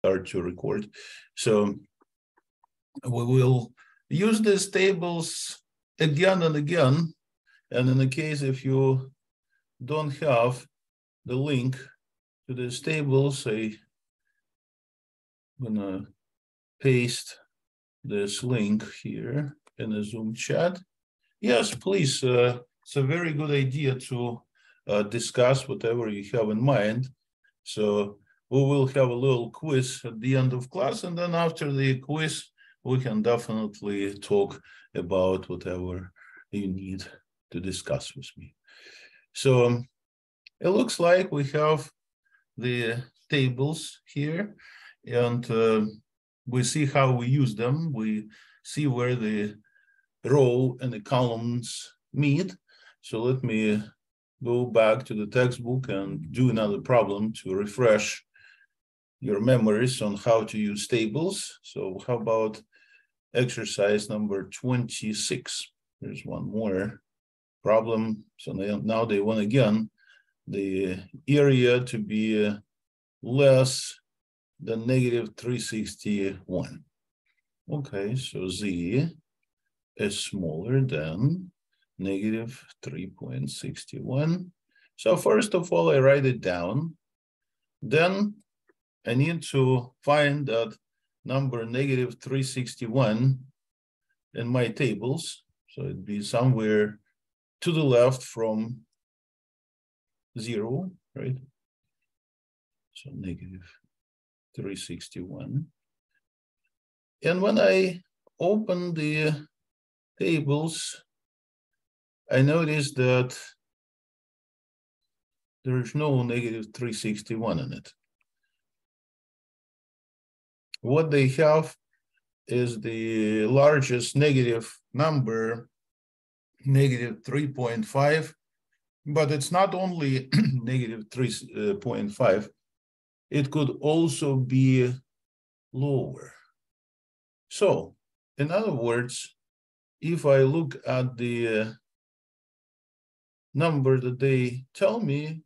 hard to record. So we will use these tables again and again. And in the case if you don't have the link to these tables, I'm gonna paste this link here in the Zoom chat. Yes, please. It's a very good idea to discuss whatever you have in mind. So we will have a little quiz at the end of class, and then after the quiz, we can definitely talk about whatever you need to discuss with me. So it looks like we have the tables here, and we see how we use them. We see where the row and the columns meet. So let me go back to the textbook and do another problem to refresh your memories on how to use tables. So how about exercise number 26? There's one more problem. So now they want again the area to be less than negative 361. Okay, so Z is smaller than negative 3.61. So first of all, I write it down. Then I need to find that number negative 361 in my tables. So it'd be somewhere to the left from 0, right? So negative 361. And when I open the tables, I notice that there is no negative 361 in it. What they have is the largest negative number, negative 3.5, but it's not only negative 3.5, it could also be lower. So, in other words, if I look at the number that they tell me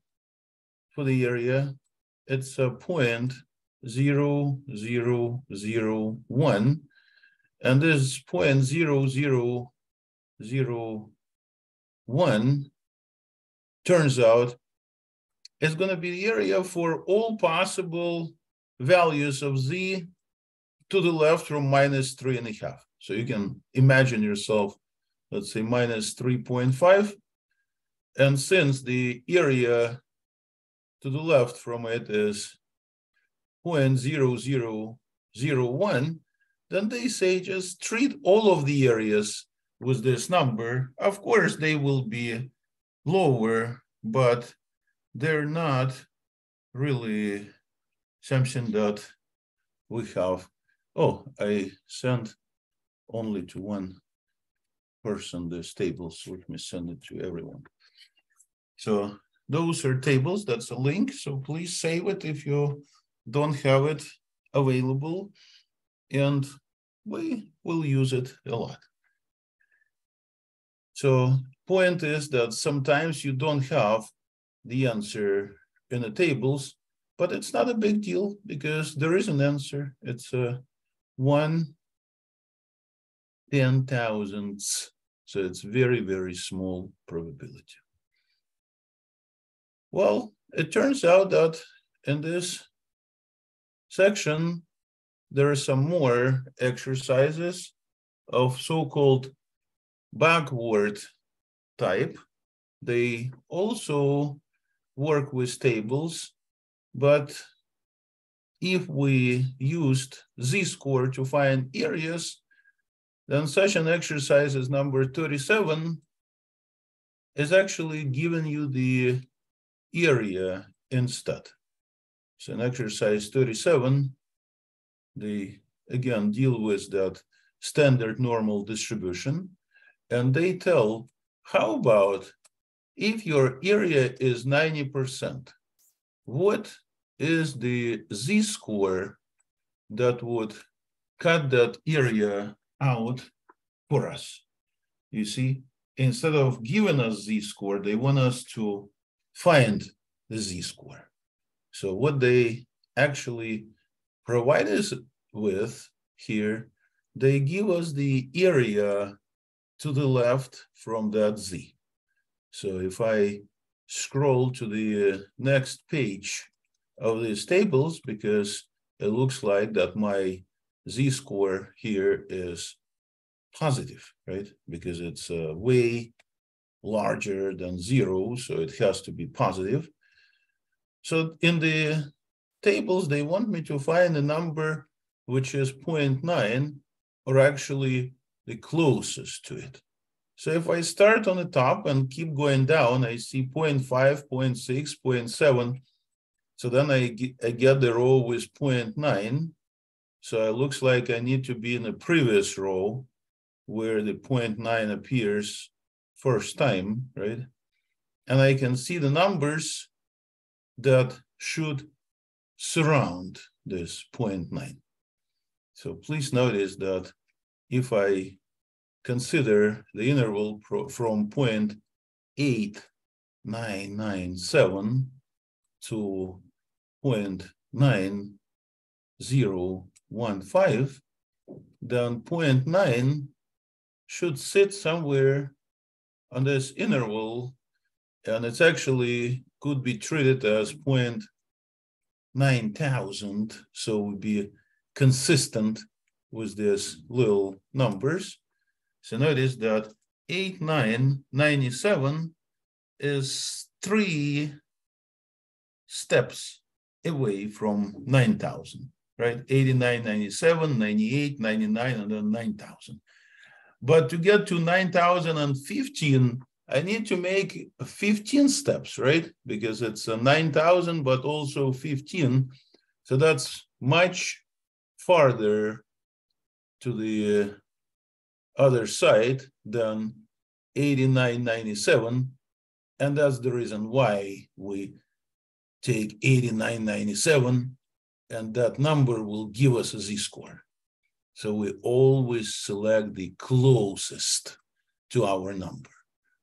for the area, it's a 0.0001, and this 0.0001 turns out is going to be the area for all possible values of Z to the left from minus 3.5. So you can imagine yourself, let's say minus 3.5. And since the area to the left from it is 0.0001, then they say just treat all of the areas with this number. Of course, they will be lower, but they're not really something that we have. Oh, I sent only to one person this table, so let me send it to everyone. So those are tables, that's a link. So please save it if you don't have it available, and we will use it a lot. So point is that sometimes you don't have the answer in the tables, but it's not a big deal because there is an answer. It's a 1/10,000th. So it's very, very small probability. Well, it turns out that in this section, there are some more exercises of so-called backward type. They also work with tables, but if we used Z-score to find areas, then such an exercise as number 37 is actually giving you the area instead. So in exercise 37, they again deal with that standard normal distribution, and they tell, how about if your area is 90%, what is the Z-score that would cut that area out for us? You see, instead of giving us Z-score, they want us to find the Z-score. So what they actually provide us with here, they give us the area to the left from that Z. So if I scroll to the next page of these tables, because it looks like that my Z-score here is positive, right? Because it's way larger than 0, so it has to be positive. So in the tables, they want me to find a number which is 0.9, or actually the closest to it. So if I start on the top and keep going down, I see 0.5, 0.6, 0.7. So then I get the row with 0.9. So it looks like I need to be in the previous row where the 0.9 appears first time, right? And I can see the numbers that should surround this 0.9. So please notice that if I consider the interval from 0.8997 to 0.9015, then 0.9 should sit somewhere on this interval, and it's actually could be treated as 0.9000, so it would be consistent with these little numbers. So notice that 8997 is 3 steps away from 9,000, right? 89, 97, 98, 99, and then 9,000. But to get to 9,015, I need to make 15 steps, right? Because it's 9,000, but also 15. So that's much farther to the other side than 8997. And that's the reason why we take 8997, and that number will give us a Z-score. So we always select the closest to our number.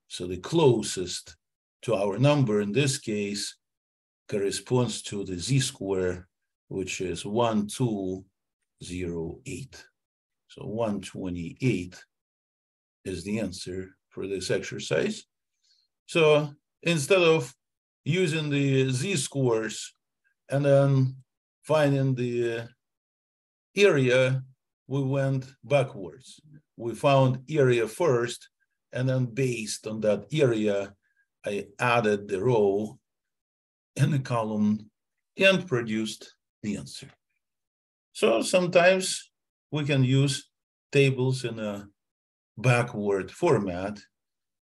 So the closest to our number in this case corresponds to the Z-score, which is 1208. So 128 is the answer for this exercise. So instead of using the Z-scores and then finding the area, we went backwards. We found area first, and then based on that area, I added the row and the column and produced the answer. So sometimes we can use tables in a backward format.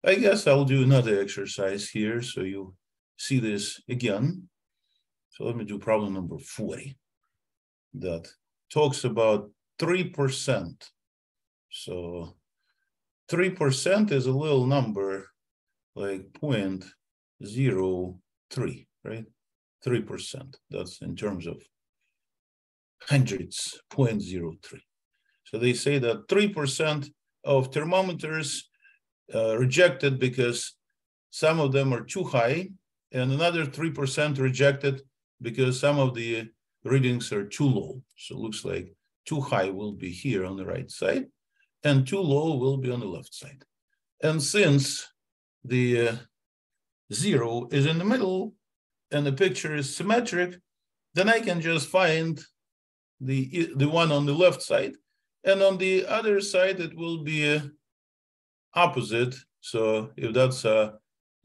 I guess I'll do another exercise here so you see this again. So let me do problem number 40 that talks about 3%. So 3% is a little number like 0.03, right? 3%, that's in terms of hundreds, 0.03. So they say that 3% of thermometers rejected because some of them are too high, and another 3% rejected because some of the readings are too low. So it looks like too high will be here on the right side, and too low will be on the left side. And since the 0 is in the middle and the picture is symmetric, then I can just find the one on the left side, and on the other side it will be opposite. So if that's a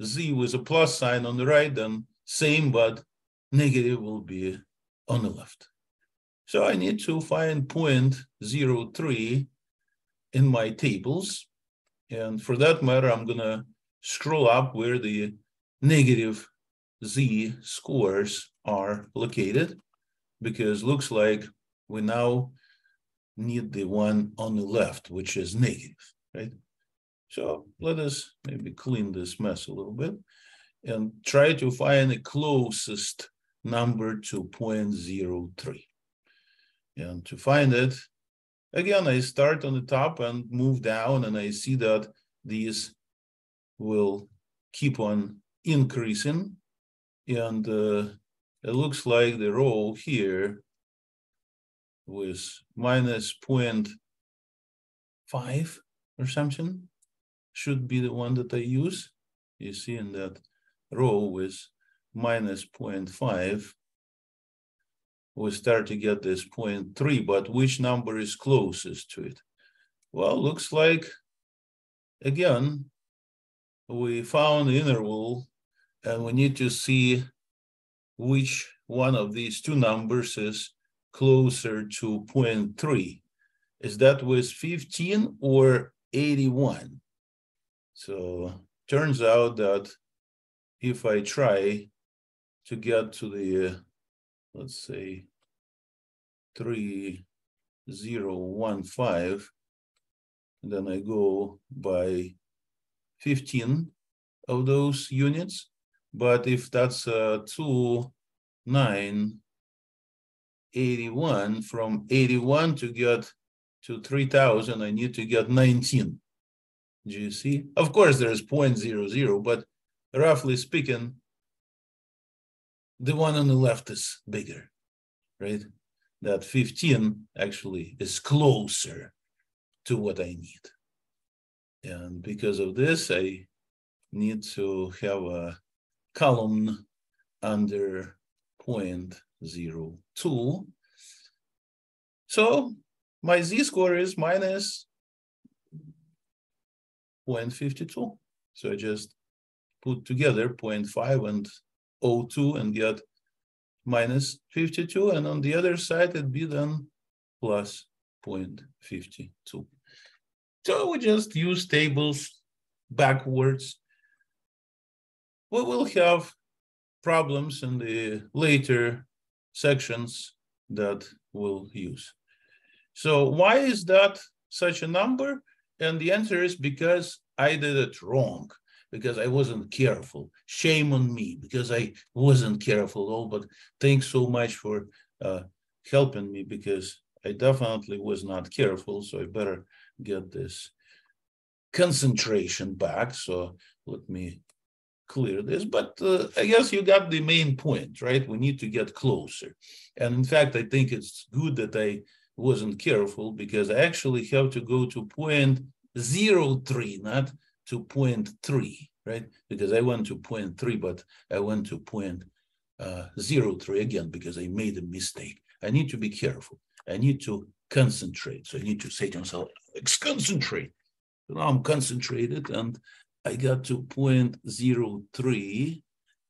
Z with a plus sign on the right, then same, but negative will be on the left. So I need to find 0.03 in my tables. And for that matter, I'm gonna scroll up where the negative Z scores are located, because looks like we now need the one on the left, which is negative, right? So let us maybe clean this mess a little bit and try to find the closest number to 0.03. And to find it, again, I start on the top and move down, and I see that these will keep on increasing. And it looks like the row here with minus 0.5 or something should be the one that I use. You see in that row with minus 0.5, we start to get this 0.3, but which number is closest to it? Well, looks like, again, we found the interval, and we need to see which one of these two numbers is closer to 0.3. Is that with 15 or 81? So turns out that if I try to get to the, let's say, 3015, then I go by 15 of those units. But if that's 2981, from 81 to get to 3000, I need to get 19. Do you see? Of course, there's 0.00, but roughly speaking, the one on the left is bigger, right? That 15 actually is closer to what I need. And because of this, I need to have a column under 0.02. So my z-score is minus 0.52. So I just put together 0.5 and 0.02 and get minus 52. And on the other side, it'd be then plus 0.52. So we just use tables backwards. We will have problems in the later sections that we'll use. So why is that such a number? And the answer is because I did it wrong, because I wasn't careful. Shame on me, because I wasn't careful at all, but thanks so much for helping me, because I definitely was not careful, so I better get this concentration back. So let me clear this, but I guess you got the main point, right? We need to get closer. And in fact, I think it's good that I wasn't careful, because I actually have to go to 0.03, not to 0.3, right? Because I went to 0.3, but I went to 0.03 again, because I made a mistake. I need to be careful. I need to concentrate. So I need to say to myself, let's concentrate. So now I'm concentrated, and I got to 0.03,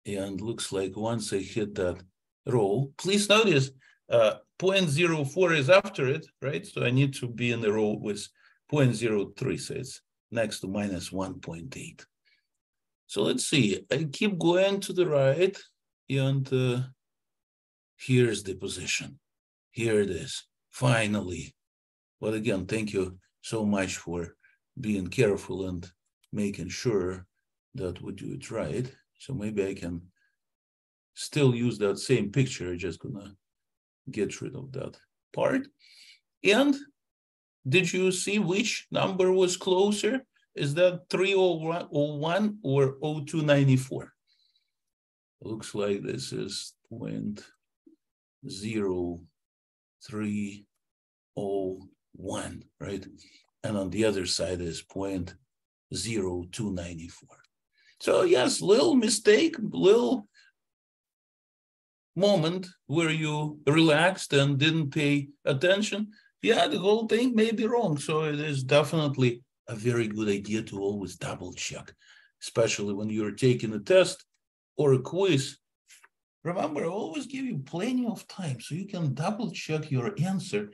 and looks like once I hit that row, please notice 0.04 is after it, right? So I need to be in the row with 0.03, so it's next to minus 1.8. So let's see, I keep going to the right, and here's the position. Here it is, finally. But again, thank you so much for being careful and making sure that we do it right. So maybe I can still use that same picture. I'm just gonna get rid of that part. And did you see which number was closer? Is that 301 or 0294? Looks like this is 0.0301, right? And on the other side is 0.0294. So yes, little mistake, little moment where you relaxed and didn't pay attention. Yeah, the whole thing may be wrong. So it is definitely a very good idea to always double check, especially when you're taking a test or a quiz. Remember, I always give you plenty of time so you can double check your answer.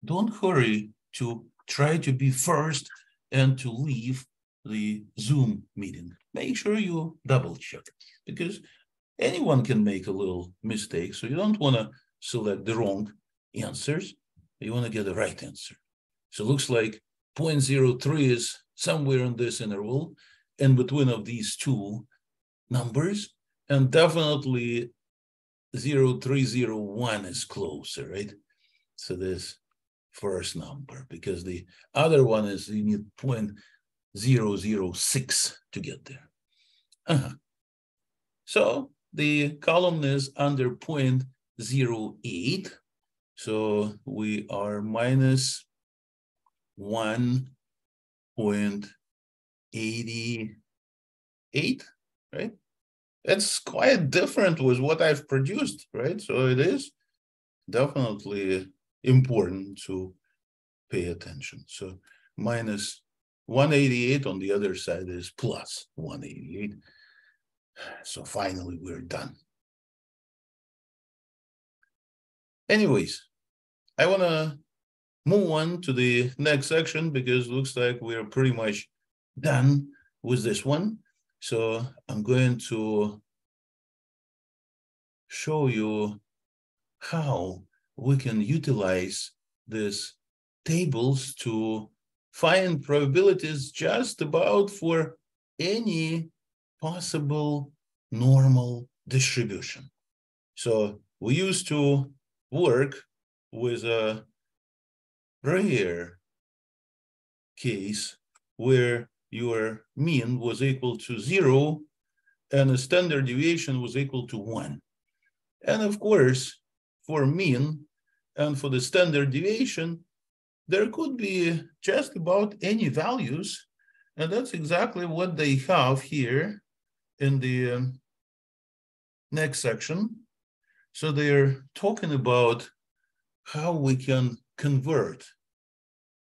Don't hurry to try to be first and to leave the Zoom meeting. Make sure you double check, because anyone can make a little mistake. So you don't want to select the wrong answers. You want to get the right answer. So it looks like 0.03 is somewhere in this interval in between of these two numbers, and definitely 0301 is closer, right? So this first number, because the other one is you need 0.006 to get there. So the column is under 0.08, So we are minus 1.88, right? It's quite different with what I've produced, right? So it is definitely important to pay attention. So minus 188 on the other side is plus 188. So finally, we're done. Anyways, I want to move on to the next section because it looks like we're pretty much done with this one. So I'm going to show you how we can utilize these tables to find probabilities just about for any possible normal distribution. So we used to work with a rare case where your mean was equal to 0 and the standard deviation was equal to 1. And of course, for mean and for the standard deviation, there could be just about any values. And that's exactly what they have here in the next section. So they're talking about how we can convert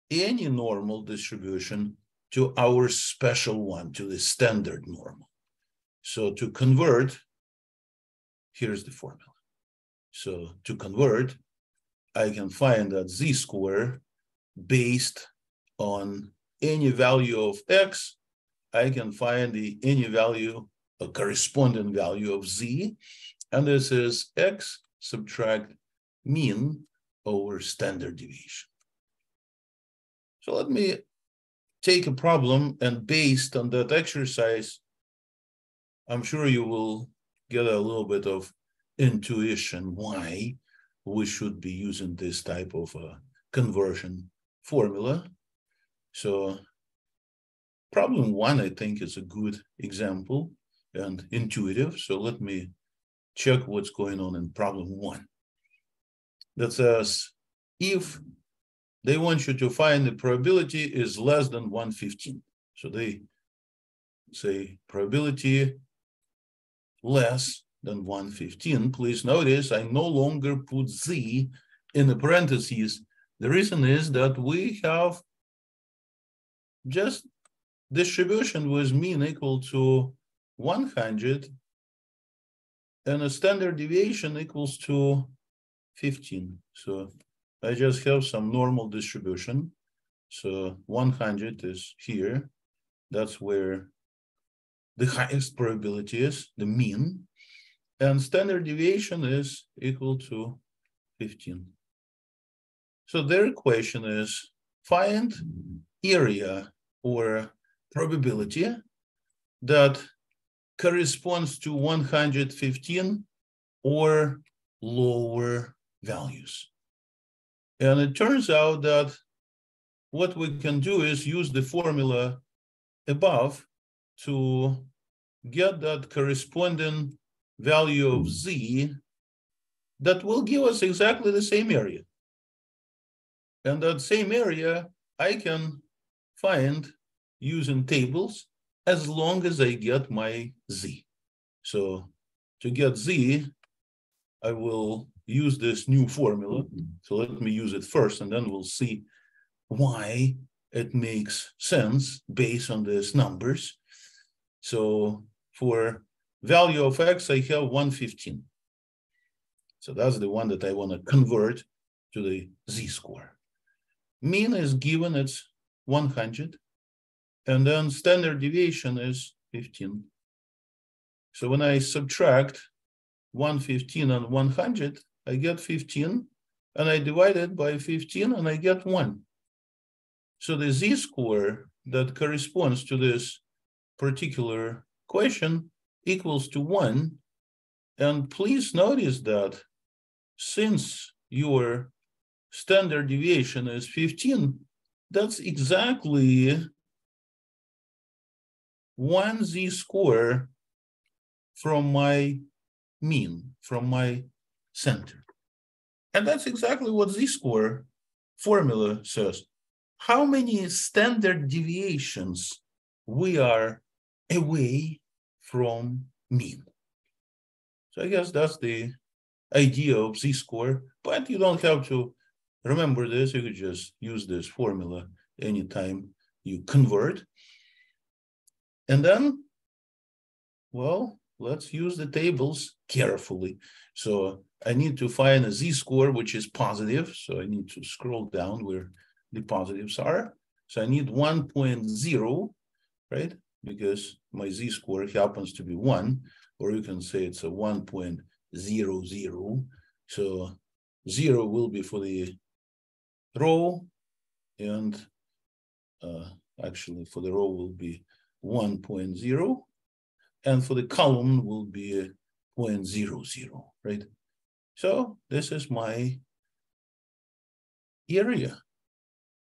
any normal distribution to our special one, to the standard normal. So to convert, here's the formula. So to convert, I can find that z-square based on any value of x, I can find any value, a corresponding value of z, and this is x subtract mean over standard deviation. So let me take a problem, and based on that exercise, I'm sure you will get a little bit of intuition why we should be using this type of conversion formula. So problem 1, I think, is a good example and intuitive. So let me check what's going on in problem 1. That says, if they want you to find the probability is less than 1/15. So they say probability less than 1/15. Please notice I no longer put z in the parentheses. The reason is that we have just distribution with mean equal to 100 and a standard deviation equals to 15. So I just have some normal distribution. So 100 is here. That's where the highest probability is, the mean. And standard deviation is equal to 15. So their question is, find area or probability that corresponds to 115 or lower values. And it turns out that what we can do is use the formula above to get that corresponding value of z that will give us exactly the same area. And that same area I can find using tables as long as I get my z. So to get z, I will use this new formula. So let me use it first, and then we'll see why it makes sense based on these numbers. So for value of x, I have 115. So that's the one that I want to convert to the z-square. Mean is given, it's 100. And then standard deviation is 15. So when I subtract 115 and 100, I get 15, and I divide it by 15, and I get 1. So the z-square that corresponds to this particular question equals to 1. And please notice that since your standard deviation is 15, that's exactly 1 z-square from my mean, from my center. And that's exactly what z-score formula says. How many standard deviations we are away from mean. So I guess that's the idea of z-score, but you don't have to remember this. You could just use this formula anytime you convert. And then, well, let's use the tables carefully. So I need to find a z-score which is positive. So I need to scroll down where the positives are. So I need 1.0, right? Because my z-score happens to be 1, or you can say it's a 1.00. So 0 will be for the row, and actually for the row will be 1.0, and for the column will be 0.00, right? So this is my area.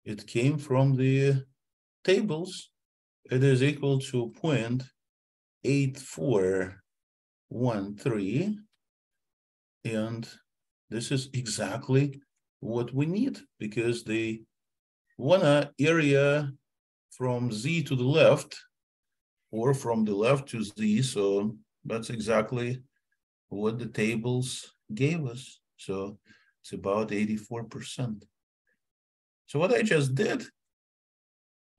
It came from the tables. It is equal to 0.8413, and this is exactly what we need, because they want an area from z to the left or from the left to z, so that's exactly what the tables gave us. So it's about 84%. So what I just did,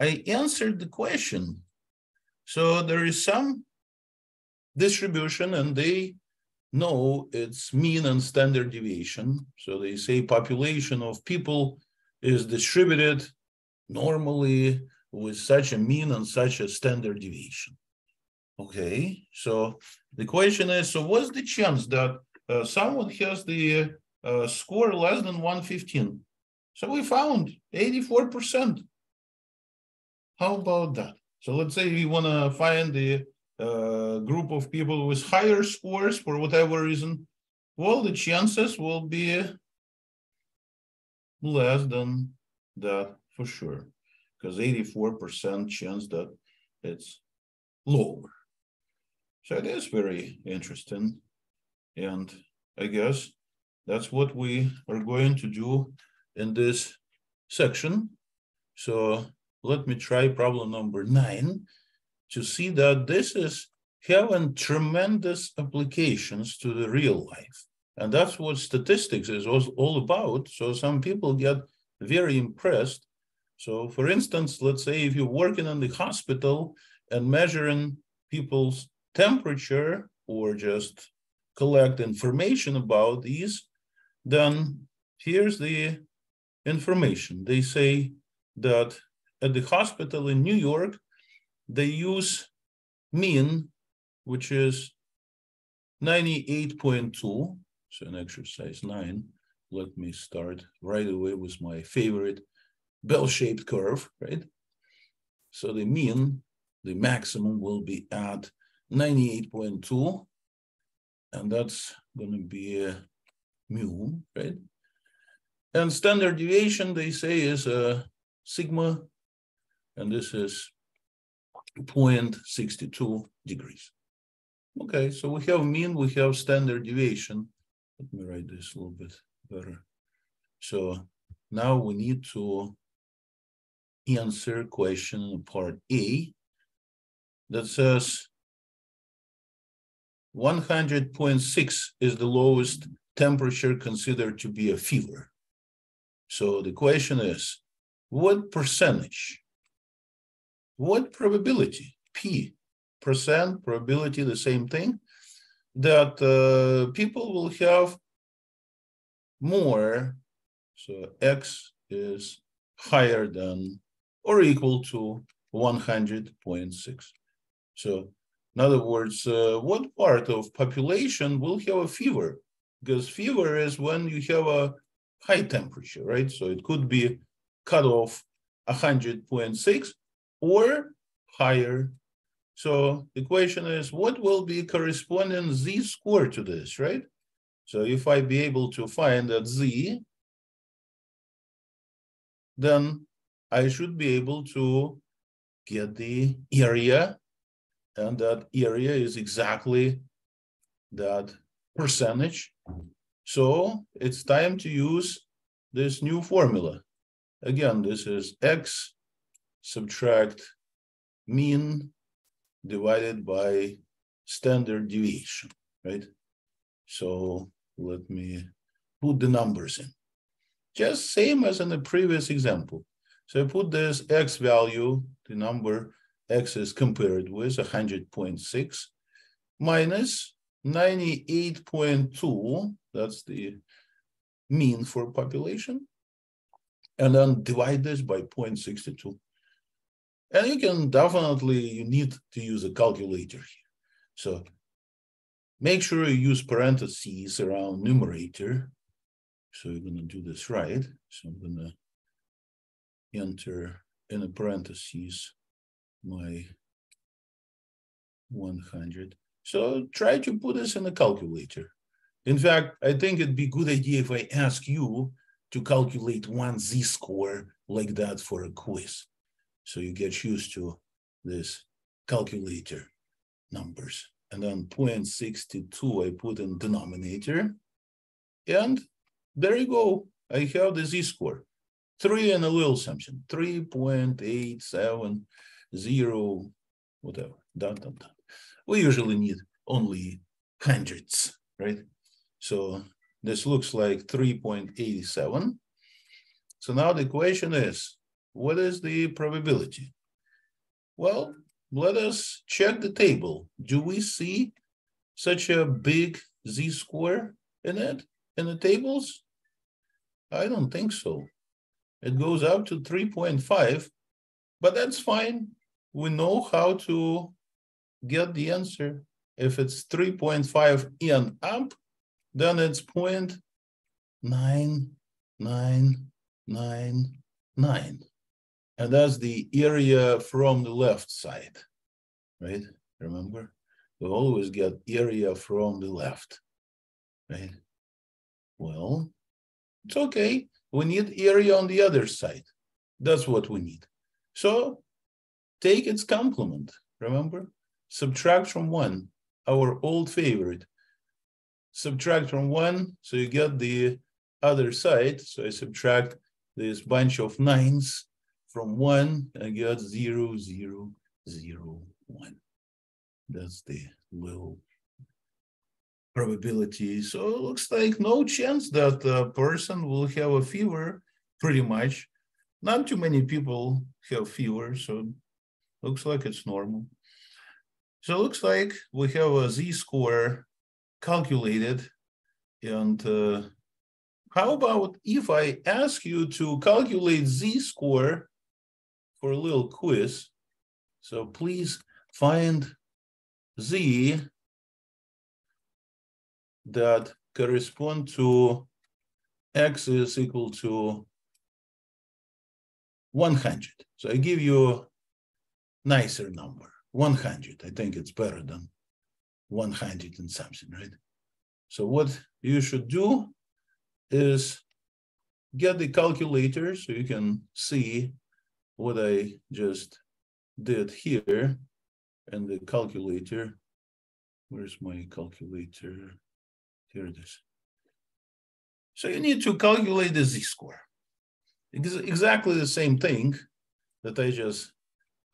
I answered the question. So there is some distribution, and they know it's mean and standard deviation. So they say population of people is distributed normally with such a mean and such a standard deviation. Okay, so the question is, so what's the chance that someone has the score less than 115? So we found 84%. How about that? So let's say we want to find the group of people with higher scores for whatever reason. Well, the chances will be less than that for sure, because 84% chance that it's lower. So it is very interesting. And I guess that's what we are going to do in this section. So let me try problem number 9 to see that this is having tremendous applications to the real life. And that's what statistics is all about. So some people get very impressed. So for instance, let's say if you're working in the hospital and measuring people's temperature or just collect information about these, then here's the information. They say that at the hospital in New York, they use mean, which is 98.2. So in exercise 9, let me start right away with my favorite bell-shaped curve, right? So the mean, the maximum will be at 98.2, and that's going to be a mu, right? And standard deviation, they say, is a sigma, and this is 0.62 degrees. Okay, so we have mean, we have standard deviation. Let me write this a little bit better. So now we need to answer question in part A that says 100.6 is the lowest temperature considered to be a fever. So the question is, what percentage, what probability, P, percent, probability, the same thing, that people will have more, so X is higher than or equal to 100.6. So in other words, what part of population will have a fever? Because fever is when you have a high temperature, right? So it could be cut off 100.6 or higher. So the question is, what will be corresponding z-score to this, right? So if I be able to find that z, then I should be able to get the area, and that area is exactly that percentage. So it's time to use this new formula. Again, this is x subtract mean divided by standard deviation, right? So let me put the numbers in. Just same as in the previous example. So I put this x value, the number x is compared with 100.6 minus 98.2, that's the mean for population, and then divide this by 0.62. And you can definitely, you need to use a calculator here. So make sure you use parentheses around numerator. So you're going to do this right. So I'm going to enter in a parentheses my 100. So try to put this in a calculator. In fact, I think it'd be a good idea if I ask you to calculate one z-score like that for a quiz. So you get used to this calculator numbers. And then 0.62 I put in denominator. And there you go. I have the z-score. 3 and a little something. 3.870, whatever. Dot, dot, dot. We usually need only hundreds, right? So this looks like 3.87. So now the question is, what is the probability? Well, let us check the table. Do we see such a big z-score in it, in the tables? I don't think so. It goes up to 3.5, but that's fine. We know how to get the answer. If it's 3.5 and up, then it's 0.9999. And that's the area from the left side, right? Remember, we always get area from the left, right? Well, it's okay. We need area on the other side. That's what we need. So take its complement, remember? Subtract from 1, our old favorite. Subtract from 1, so you get the other side. So I subtract this bunch of 9s from 1, I get 0, 0, 0, 1. That's the little probability. So it looks like no chance that a person will have a fever, pretty much. Not too many people have fever, so looks like it's normal. So it looks like we have a z-score calculated. And how about if I ask you to calculate z-score for a little quiz? So please find z that correspond to x is equal to 100. So I give you a nicer number, 100. I think it's better than 100 and something, right? So what you should do is get the calculator so you can see what I just did here. And the calculator, where's my calculator? Here it is. So you need to calculate the z-score. Exactly the same thing that I just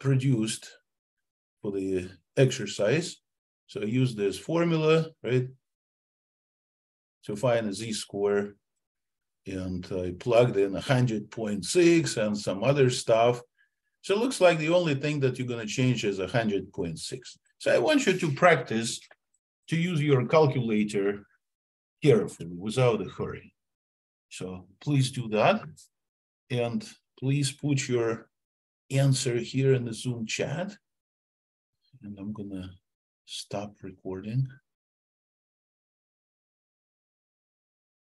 produced for the exercise. So I use this formula, right, to find a z-score. And I plugged in 100.6 and some other stuff. So it looks like the only thing that you're going to change is 100.6. So I want you to practice to use your calculator carefully, without a hurry. So please do that. And please put your answer here in the Zoom chat. And I'm going to stop recording.